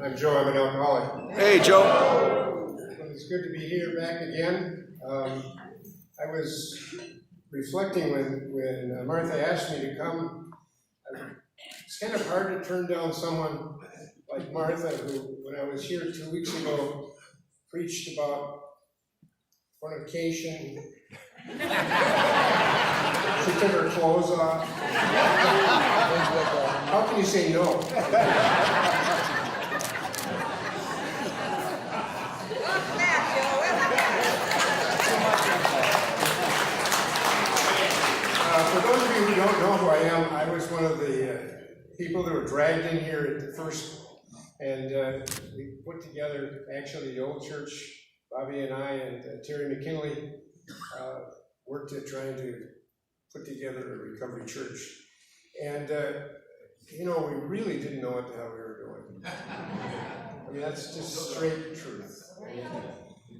I'm Joe. I'm an alcoholic. Hey, Joe. It's good to be here back again. I was reflecting when Martha asked me to come. It's kind of hard to turn down someone like Martha, who, when I was here 2 weeks ago, preached about fornication. She took her clothes off. How can you say no? For those of you who don't know who I am, I was one of the people that were dragged in here at the first, and we put together, actually, the old church. Bobby and I and Terry McKinley worked at trying to put together a recovery church. And, we really didn't know what the hell we were doing. I mean, that's just straight truth.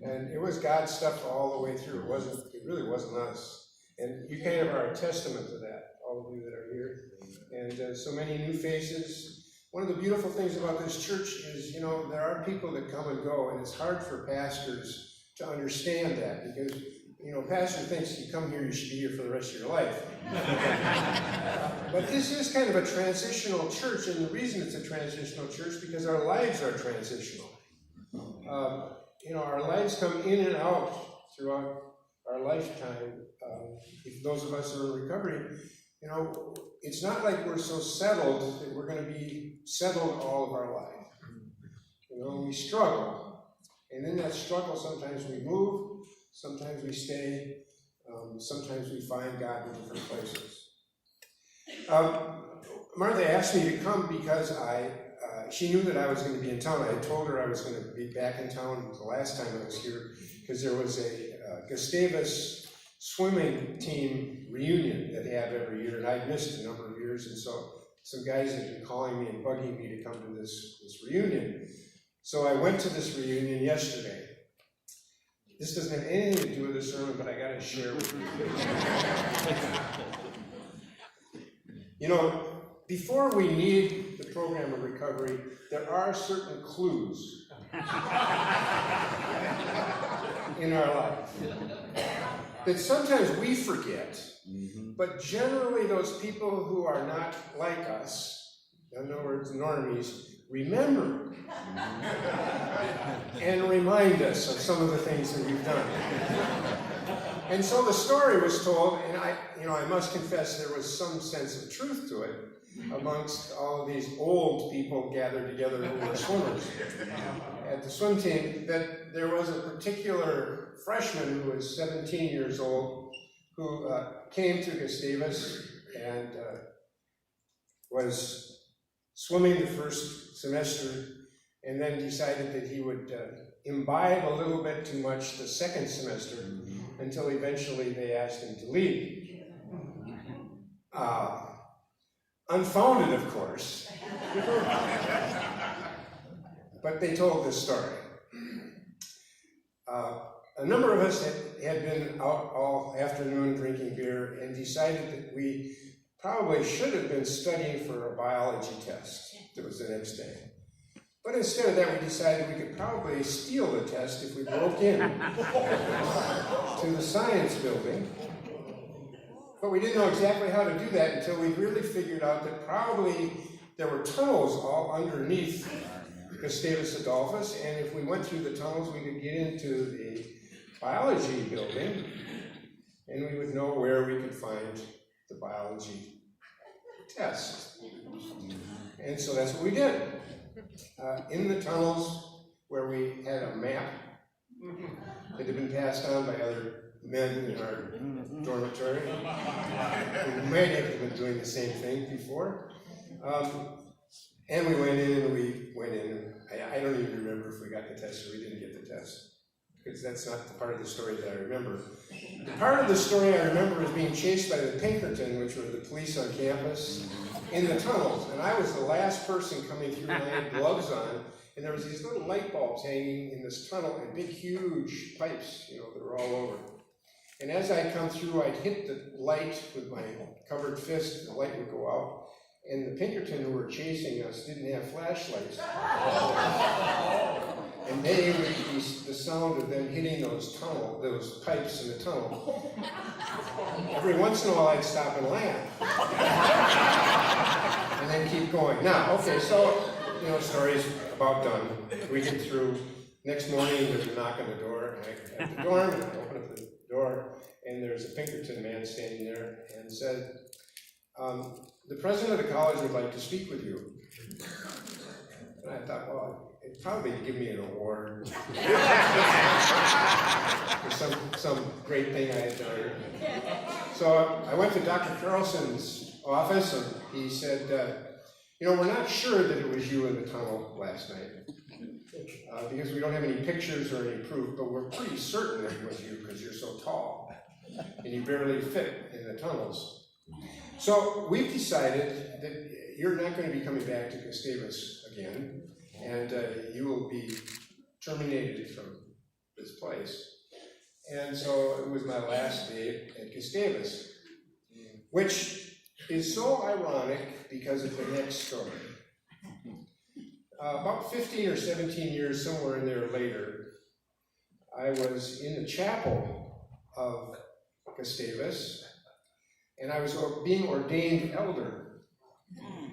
And it was God's stuff all the way through. It really wasn't us. And you kind of are a testament to that, all of you that are here. And so many new faces. One of the beautiful things about this church is, there are people that come and go, and it's hard for pastors to understand that because, pastor thinks you come here, you should be here for the rest of your life. But this is kind of a transitional church, and the reason it's a transitional church because our lives are transitional. Our lives come in and out throughout our lifetime. Those of us who are in recovery, it's not like we're so settled that we're going to be settled all of our life. We struggle. And in that struggle, sometimes we move, sometimes we stay, sometimes we find God in different places. Martha asked me to come because she knew that I was going to be in town. I told her I was going to be back in town the last time I was here because there was a Gustavus swimming team reunion that they have every year, and I'd missed a number of years, and so some guys had been calling me and bugging me to come to this reunion. So I went to this reunion yesterday. This doesn't have anything to do with the sermon, but I got to share with you. Before we need the program of recovery, there are certain clues in our life that sometimes we forget, but generally those people who are not like us, in other words, normies, remember and remind us of some of the things that we've done. And so the story was told, and I must confess there was some sense of truth to it amongst all of these old people gathered together who were swimmers at the swim team, that there was a particular freshman who was 17 years old who came to Gustavus and was swimming the first semester and then decided that he would imbibe a little bit too much the second semester until eventually they asked him to leave. Unfounded, of course, but they told this story. A number of us had been out all afternoon drinking beer and decided that we probably should have been studying for a biology test that was the next day. But instead of that, we decided we could probably steal the test if we broke in to the science building. But we didn't know exactly how to do that until we really figured out that probably there were tunnels all underneath Gustavus Adolphus, and if we went through the tunnels, we could get into the biology building, and we would know where we could find the biology test. And so that's what we did. In the tunnels where we had a map that had been passed on by other men in our dormitory, who might have been doing the same thing before. And we went in. I don't even remember if we got the test or we didn't get the test, because that's not the part of the story that I remember. The part of the story I remember is being chased by the Pinkerton, which were the police on campus, in the tunnels. And I was the last person coming through, and I had gloves on, and there was these little light bulbs hanging in this tunnel, and big, huge pipes, that were all over. And as I come through, I'd hit the light with my covered fist, and the light would go out, and the Pinkerton who were chasing us didn't have flashlights. And they would be the sound of them hitting those pipes in the tunnel. Every once in a while I'd stop and laugh. And then keep going. Now, okay, so, story's about done. We get through. Next morning there's a knock on the door, and I at the dorm, and I open up the door, and there's a Pinkerton man standing there and said, the president of the college would like to speak with you. And I thought, well, it'd probably give me an award for some great thing I had done. So I went to Dr. Carlson's office, and he said, we're not sure that it was you in the tunnel last night, because we don't have any pictures or any proof, but we're pretty certain that it was you because you're so tall, and you barely fit in the tunnels. So we've decided that you're not going to be coming back to Gustavus again, and you will be terminated from this place. And so it was my last day at Gustavus, which is so ironic because of the next story. About 15 or 17 years, somewhere in there later, I was in the chapel of Gustavus, and I was being ordained elder.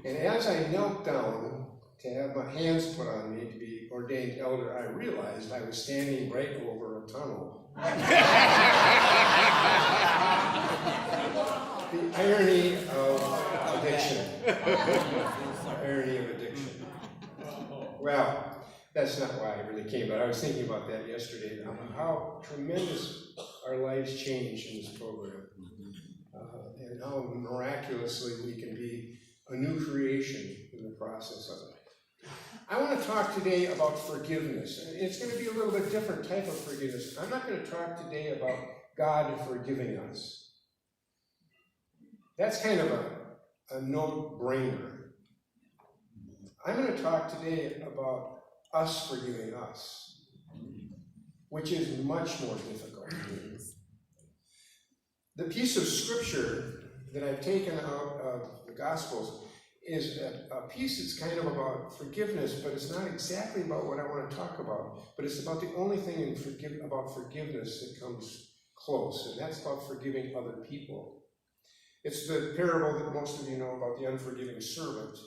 And as I knelt down to have my hands put on me to be ordained elder, I realized I was standing right over a tunnel. The irony of addiction. The irony of addiction. Well, that's not why I really came, but I was thinking about that yesterday, how tremendous our lives change in this program. And how miraculously we can be a new creation in the process of it. I want to talk today about forgiveness. And it's going to be a little bit different type of forgiveness. I'm not going to talk today about God forgiving us. That's kind of a no-brainer. I'm going to talk today about us forgiving us, which is much more difficult. The piece of scripture that I've taken out of the Gospels is a piece that's kind of about forgiveness, but it's not exactly about what I want to talk about. But it's about the only thing about forgiveness that comes close, and that's about forgiving other people. It's the parable that most of you know about the unforgiving servant.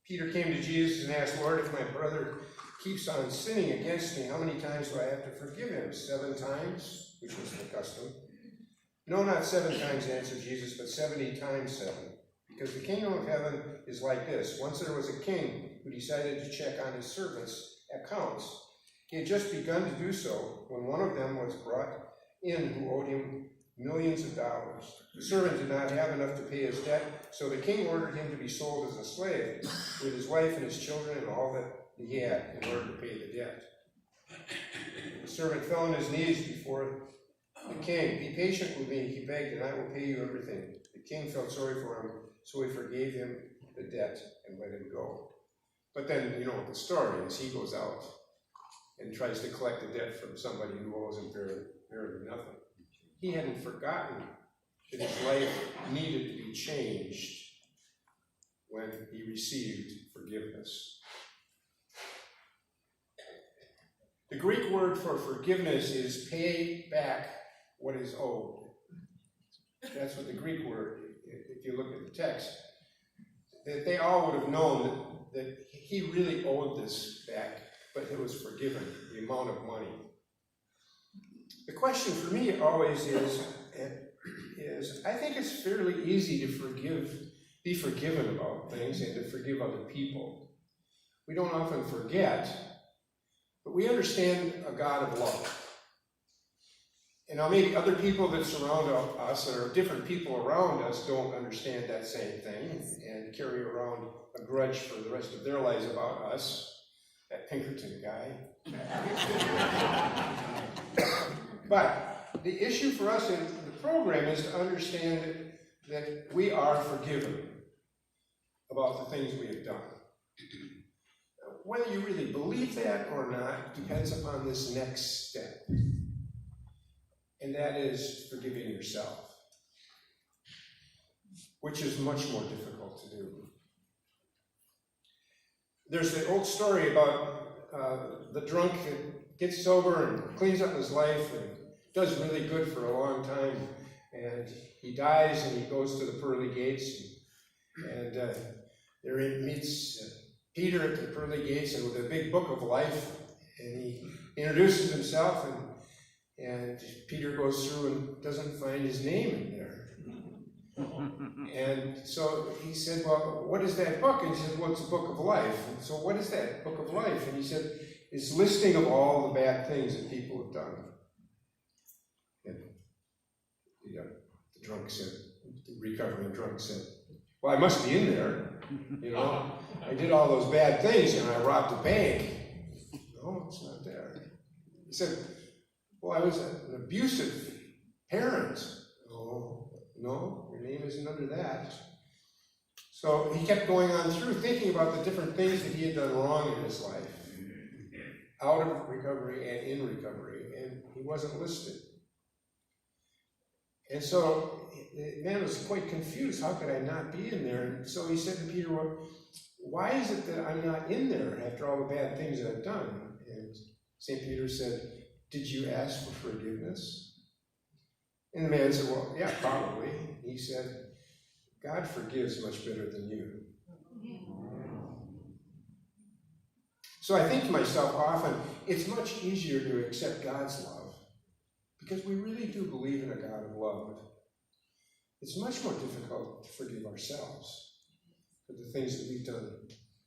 Peter came to Jesus and asked, Lord, if my brother keeps on sinning against me, how many times do I have to forgive him? 7 times, which was the custom. No, not 7 times, answered Jesus, but 70 times 7. Because the kingdom of heaven is like this. Once there was a king who decided to check on his servants' accounts. He had just begun to do so when one of them was brought in who owed him millions of dollars. The servant did not have enough to pay his debt, so the king ordered him to be sold as a slave with his wife and his children and all that he had in order to pay the debt. The servant fell on his knees before the king. Be patient with me, he begged, and I will pay you everything. The king felt sorry for him, so he forgave him the debt and let him go. But then, you know what the story is. He goes out and tries to collect the debt from somebody who owes him barely nothing. He hadn't forgotten that his life needed to be changed when he received forgiveness. The Greek word for forgiveness is pay back what is owed. That's what the Greek word, if you look at the text, that they all would have known that he really owed this back, but it was forgiven, the amount of money. The question for me always is I think it's fairly easy to be forgiven about things and to forgive other people. We don't often forget, but we understand a God of love. And now maybe other people that surround us or different people around us don't understand that same thing and carry around a grudge for the rest of their lives about us, that Pinkerton guy. But the issue for us in the program is to understand that we are forgiven about the things we have done. Whether you really believe that or not depends upon this next step. And that is forgiving yourself. which is much more difficult to do. There's the old story about the drunk that gets sober and cleans up his life and does really good for a long time, and he dies and he goes to the pearly gates, and there he meets Peter at the pearly gates and with a big book of life, and he introduces himself, and Peter goes through and doesn't find his name in there. And so he said, well, what is that book? And he said, well, it's a book of life. And so what is that book of life? And he said, it's a listing of all the bad things that people have done. And the drunk said, the recovering drunk said, well, I must be in there. I did all those bad things and I robbed a bank. No, it's not there. He said, well, I was an abusive parent. Oh, no, your name isn't under that. So he kept going on through thinking about the different things that he had done wrong in his life, out of recovery and in recovery, and he wasn't listed. And so the man was quite confused. How could I not be in there? And so he said to Peter, well, why is it that I'm not in there after all the bad things I've done? And St. Peter said, did you ask for forgiveness? And the man said, well, yeah, probably. He said, God forgives much better than you. So I think to myself often, it's much easier to accept God's love because we really do believe in a God of love. It's much more difficult to forgive ourselves for the things that we've done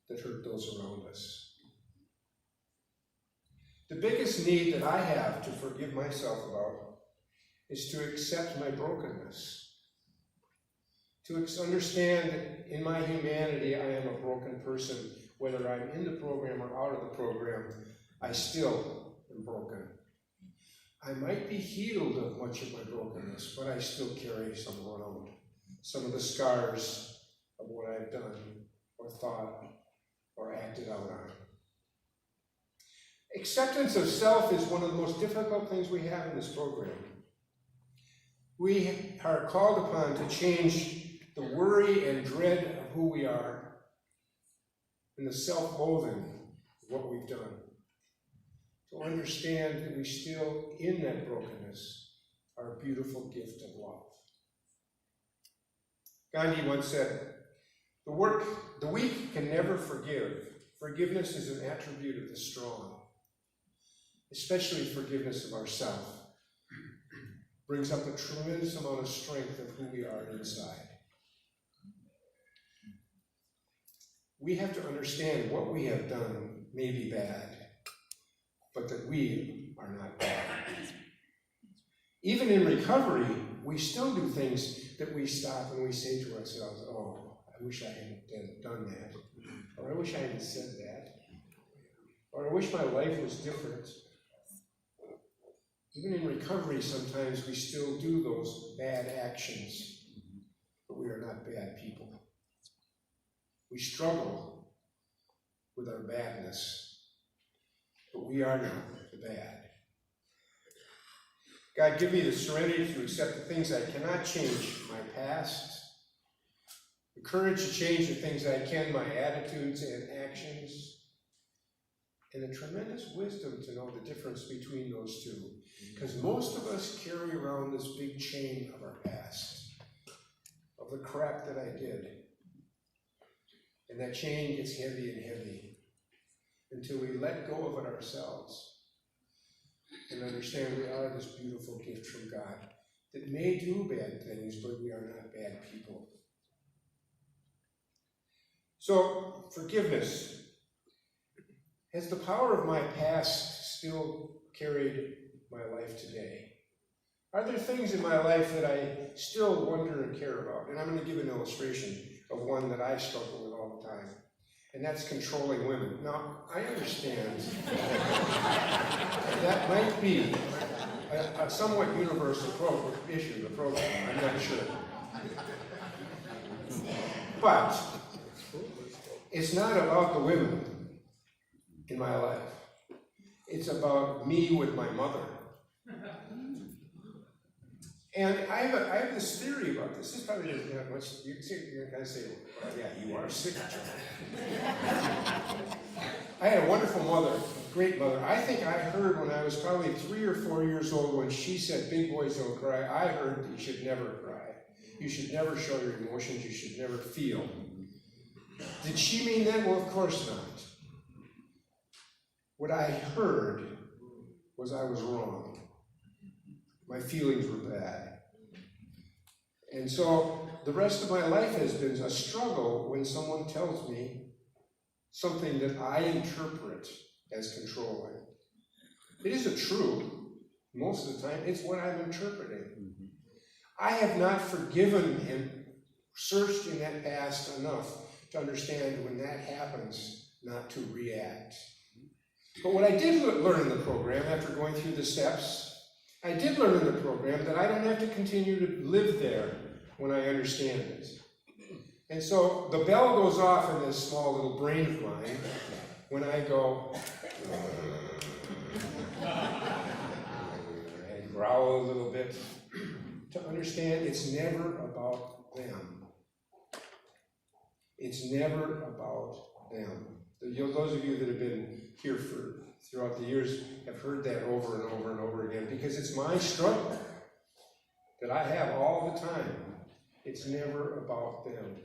that hurt those around us. The biggest need that I have to forgive myself about is to accept my brokenness, to understand that in my humanity I am a broken person. Whether I'm in the program or out of the program, I still am broken. I might be healed of much of my brokenness, but I still carry some around, some of the scars of what I've done or thought or acted out on. Acceptance of self is one of the most difficult things we have in this program. We are called upon to change the worry and dread of who we are and the self-loathing of what we've done. To understand that we still, in that brokenness, are a beautiful gift of love. Gandhi once said, the weak can never forgive. Forgiveness is an attribute of the strong, especially forgiveness of ourselves. Brings up a tremendous amount of strength of who we are inside. We have to understand what we have done may be bad, but that we are not bad. Even in recovery, we still do things that we stop and we say to ourselves, oh, I wish I hadn't done that, or I wish I hadn't said that, or I wish my life was different. Even in recovery, sometimes we still do those bad actions, but we are not bad people. We struggle with our badness, but we are not the bad. God, give me the serenity to accept the things I cannot change, my past, the courage to change the things I can, my attitudes and actions, and the tremendous wisdom to know the difference between those two. Because most of us carry around this big chain of our past, of the crap that I did. And that chain gets heavy and heavy until we let go of it ourselves and understand we are this beautiful gift from God that may do bad things, but we are not bad people. So, forgiveness. Has the power of my past still carried my life today? Are there things in my life that I still wonder and care about? And I'm going to give an illustration of one that I struggle with all the time, and that's controlling women. Now, I understand that might be a somewhat universal issue in the program. I'm not sure. But it's not about the women in my life. It's about me with my mother. And I have this theory about this. This probably doesn't have much. You're going to kind of say, well, yeah, you are sick, John. I had a wonderful mother, a great mother. I think I heard when I was probably 3 or 4 years old when she said, "Big boys don't cry," I heard that you should never cry. You should never show your emotions. You should never feel. Did she mean that? Well, of course not. What I heard was I was wrong. My feelings were bad. And so the rest of my life has been a struggle when someone tells me something that I interpret as controlling. It isn't true. Most of the time, it's what I'm interpreting. I have not forgiven and searched in that past enough to understand when that happens, not to react. But what I did learn in the program, after going through the steps, I did learn in the program that I don't have to continue to live there when I understand it. And so the bell goes off in this small little brain of mine when I go and growl a little bit to understand it's never about them. It's never about them. Those of you that have been here throughout the years have heard that over and over and over again, because it's my struggle that I have all the time. It's never about them.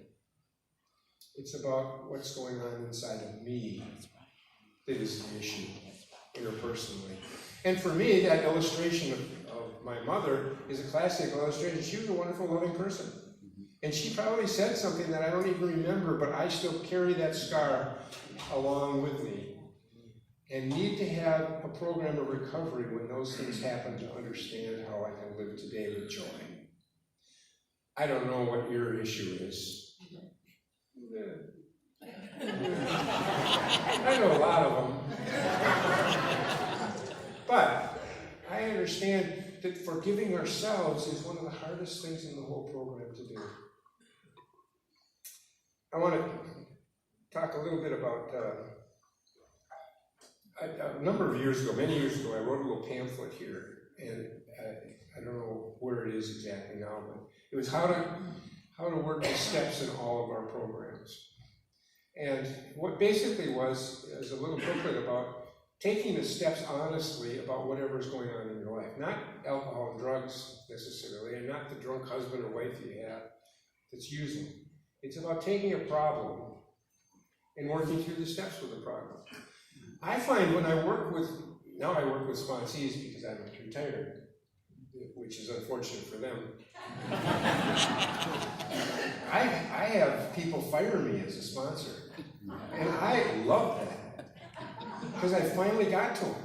It's about what's going on inside of me that is the issue, interpersonally. And for me, that illustration of my mother is a classic illustration. She was a wonderful, loving person. And she probably said something that I don't even remember, but I still carry that scar along with me. And need to have a program of recovery when those things happen to understand how I can live today with joy. I don't know what your issue is. I know a lot of them. But I understand that forgiving ourselves is one of the hardest things in the whole program to do. I want to talk a little bit about a number of years ago, many years ago, I wrote a little pamphlet here, and I don't know where it is exactly now, but it was how to work the steps in all of our programs. And what basically was a little booklet about taking the steps honestly about whatever is going on in your life. Not alcohol and drugs necessarily, and not the drunk husband or wife you have that's using. It's about taking a problem and working through the steps with the problem. I find when I work with sponsees because I'm retired, which is unfortunate for them. I have people fire me as a sponsor, and I love that because I finally got to them.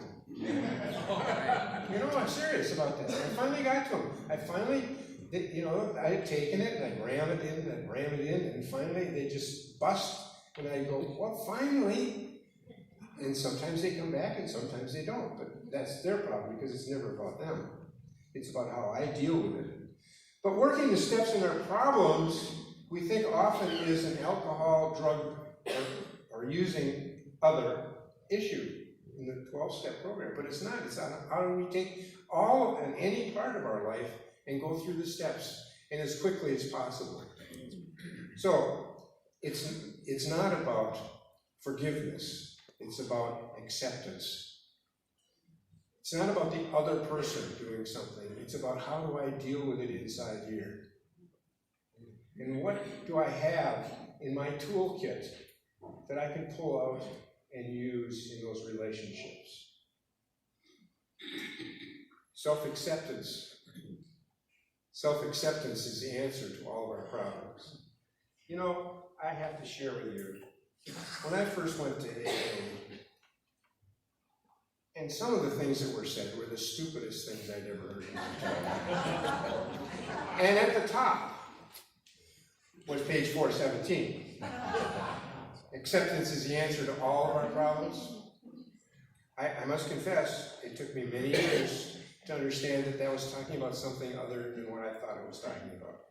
You know, I'm serious about that. I finally got to them. I had taken it and I'd ram it in, and finally they just bust, and I go, well, finally. And sometimes they come back and sometimes they don't, but that's their problem because it's never about them. It's about how I deal with it. But working the steps in our problems, we think often is an alcohol, drug, or using other issue in the 12-step program, but it's not. It's how do we take all and any part of our life and go through the steps and as quickly as possible. So it's not about forgiveness. It's about acceptance. It's not about the other person doing something. It's about how do I deal with it inside here? And what do I have in my toolkit that I can pull out and use in those relationships? Self-acceptance. Self-acceptance is the answer to all of our problems. You know, I have to share with you, when I first went to AA, and some of the things that were said were the stupidest things I'd ever heard in my time. And at the top was page 417. Acceptance is the answer to all of our problems. I must confess, it took me many years to understand that was talking about something other than what I thought it was talking about.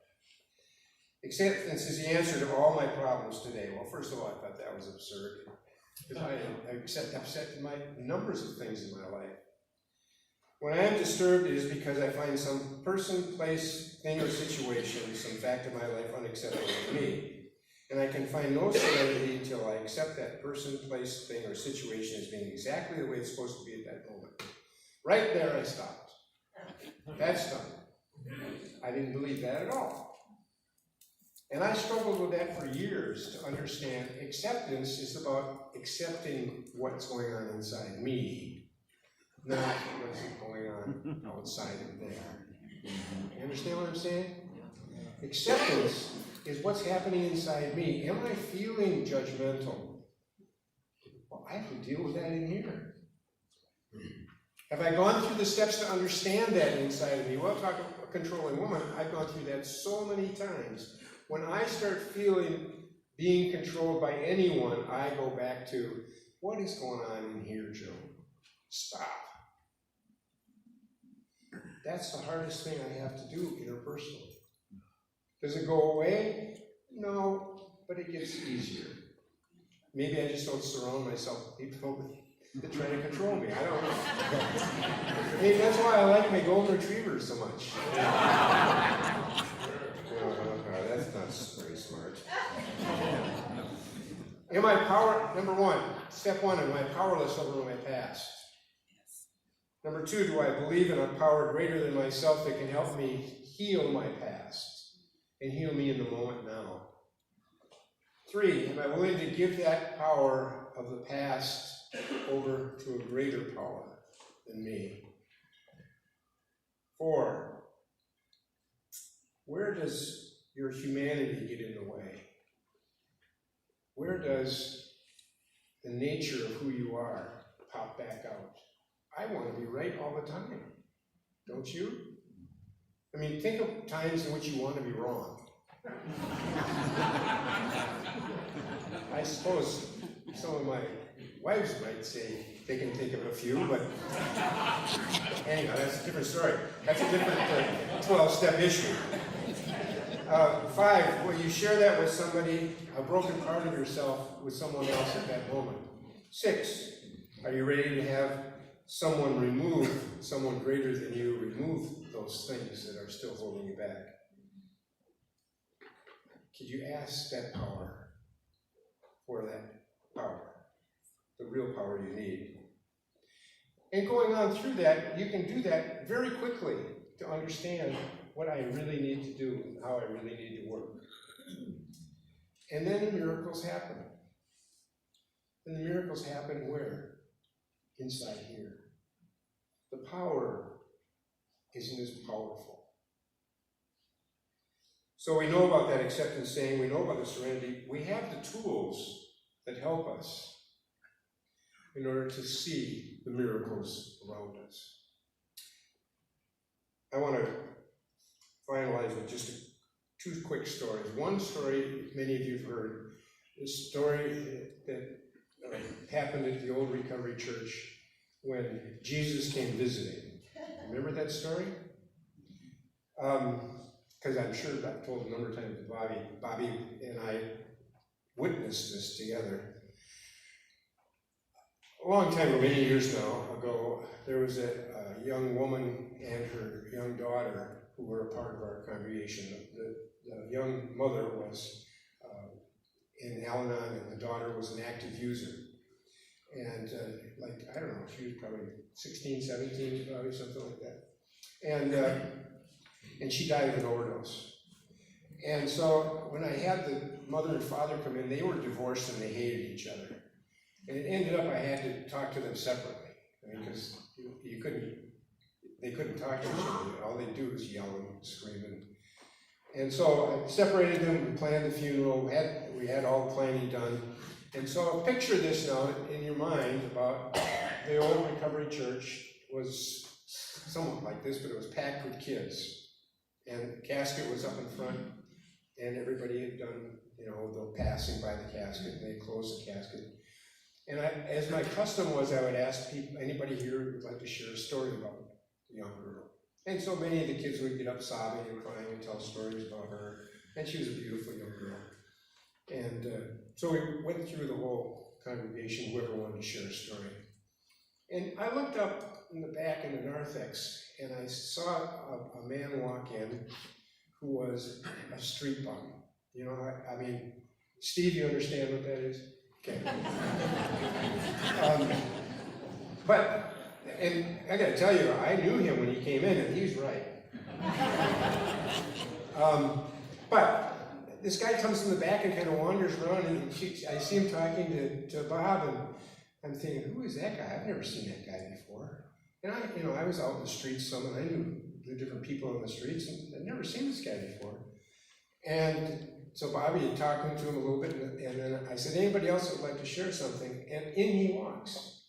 Acceptance is the answer to all my problems today. Well, first of all, I thought that was absurd, because I accepted numbers of things in my life. When I am disturbed, it is because I find some person, place, thing, or situation, some fact of my life unacceptable to me. And I can find no serenity until I accept that person, place, thing, or situation as being exactly the way it's supposed to be at that moment. Right there I stopped. That's done. I didn't believe that at all. And I struggled with that for years to understand acceptance is about accepting what's going on inside me, not what's going on outside of there. You understand what I'm saying? Acceptance is what's happening inside me. Am I feeling judgmental? Well, I have to deal with that in here. Have I gone through the steps to understand that inside of me? Well, talk about a controlling woman. I've gone through that so many times. When I start feeling being controlled by anyone, I go back to, what is going on in here, Joe? Stop. That's the hardest thing I have to do interpersonally. Does it go away? No, but it gets easier. Maybe I just don't surround myself with people that try to control me. I don't know. Maybe that's why I like my golden retrievers so much. That's not very smart. Am I number one, step one, am I powerless over my past? Number two, do I believe in a power greater than myself that can help me heal my past and heal me in the moment now? Three, am I willing to give that power of the past over to a greater power than me? Four, where does your humanity get in the way? Where does the nature of who you are pop back out? I want to be right all the time, don't you? I mean, think of times in which you want to be wrong. I suppose some of my wives might say they can think of a few, but anyhow, that's a different story. That's a different 12-step issue. 5, will you share that with somebody, a broken part of yourself, with someone else at that moment? 6, are you ready to have someone greater than you, remove those things that are still holding you back? Could you ask that power for that power, the real power you need? And going on through that, you can do that very quickly to understand what I really need to do and how I really need to work. And then the miracles happen. And the miracles happen where? Inside here. The power isn't as powerful. So we know about that acceptance saying, we know about the serenity. We have the tools that help us in order to see the miracles around us. I want to finalize with just 2 quick stories. One story many of you have heard, this story that happened at the old Recovery Church when Jesus came visiting. Remember that story? Because I'm sure I've told a number of times to Bobby. Bobby and I witnessed this together. A long time ago, many years ago, there was a young woman and her young daughter who were a part of our congregation. The young mother was in Al-Anon, and the daughter was an active user. And I don't know, she was probably 16, 17, probably something like that. And she died of an overdose. And so when I had the mother and father come in, they were divorced and they hated each other. And it ended up I had to talk to them separately. I mean, because they couldn't talk to each other. All they do is yell and scream. And so I separated them, we planned the funeral, we had all the planning done. And so picture this now in your mind about the old Recovery Church was somewhat like this, but it was packed with kids. And the casket was up in front, and everybody had done, the passing by the casket, and they closed the casket. And as my custom was, I would ask people, anybody here who would like to share a story about the young girl. And so many of the kids would get up sobbing and crying and tell stories about her. And she was a beautiful young girl. And so we went through the whole congregation, whoever wanted to share a story. And I looked up in the back in the narthex, and I saw a man walk in who was a street bum. You know, I mean, Steve, you understand what that is? Okay. And I gotta tell you, I knew him when he came in, and he's right. But this guy comes from the back and kind of wanders around, and I see him talking to Bob, and I'm thinking, who is that guy? I've never seen that guy before. And I was out in the streets some, and I knew the different people on the streets, and I'd never seen this guy before. And so Bobby had talked to him a little bit, and then I said, anybody else would like to share something? And in he walks.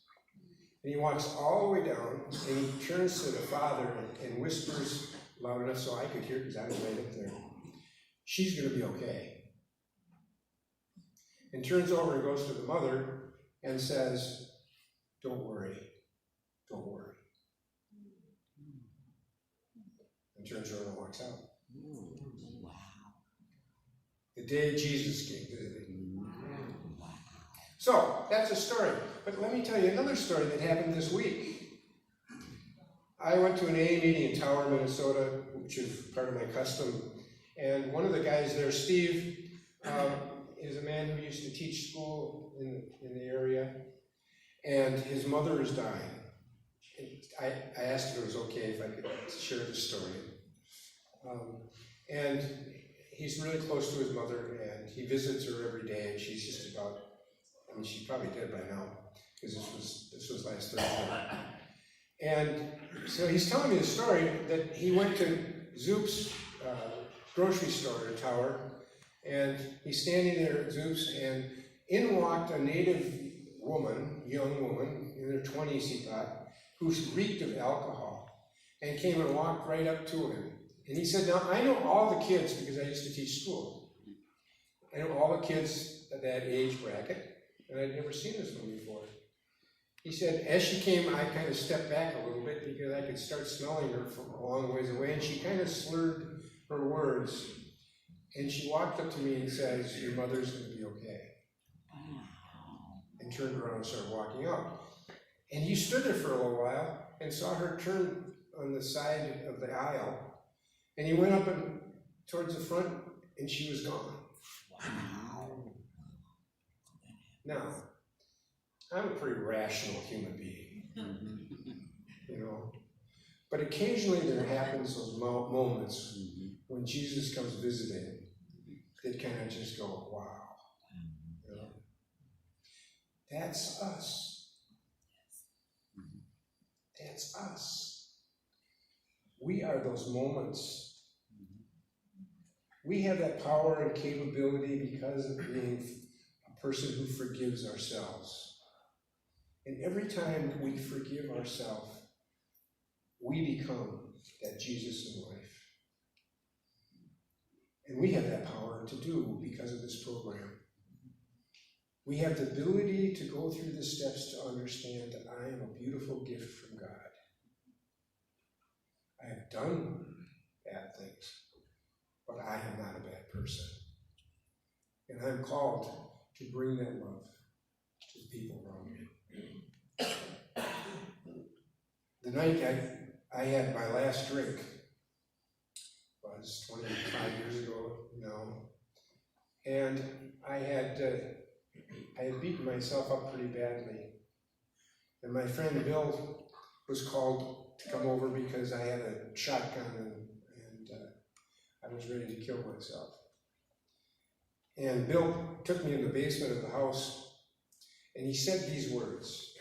And he walks all the way down, and he turns to the father and whispers loud enough so I could hear, because I was right up there, she's going to be okay. And turns over and goes to the mother and says, don't worry, don't worry. And turns around and walks out. Wow. The day Jesus came visiting. So, that's a story. But let me tell you another story that happened this week. I went to an AA meeting in Tower, Minnesota, which is part of my custom. And one of the guys there, Steve, is a man who used to teach school in the area. And his mother is dying. And I asked if it was okay if I could share the story. And he's really close to his mother, and he visits her every day, and she's just about, I mean, she's probably dead by now, because this was last Thursday. And so he's telling me the story that he went to Zoop's grocery store in Tower, and he's standing there at Zoop's, and in walked a native woman, young woman, in her 20s, he thought, who reeked of alcohol, and came and walked right up to him. And he said, now, I know all the kids because I used to teach school. I know all the kids at that age bracket, and I'd never seen this one before. He said, as she came, I kind of stepped back a little bit because I could start smelling her from a long ways away, and she kind of slurred her words. And she walked up to me and says, your mother's going to be okay. And turned around and started walking out. And he stood there for a little while and saw her turn on the side of the aisle. And he went up and towards the front, and she was gone. Wow. Now, I'm a pretty rational human being, you know. But occasionally there happens those moments when Jesus comes visiting that kind of just go, wow. You know? That's us. That's us. We are those moments. We have that power and capability because of being a person who forgives ourselves. And every time we forgive ourselves, we become that Jesus in life. And we have that power to do because of this program. We have the ability to go through the steps to understand that I am a beautiful gift from God. I have done bad things, but I am not a bad person. And I'm called to bring that love to the people around me. The night I had my last drink was 25 years ago now, and I had beaten myself up pretty badly. And my friend Bill was called to come over because I had a shotgun and I was ready to kill myself. And Bill took me in the basement of the house, and he said these words: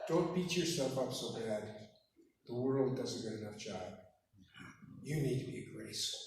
don't beat yourself up so bad. The world does a good enough job. You need to be graceful.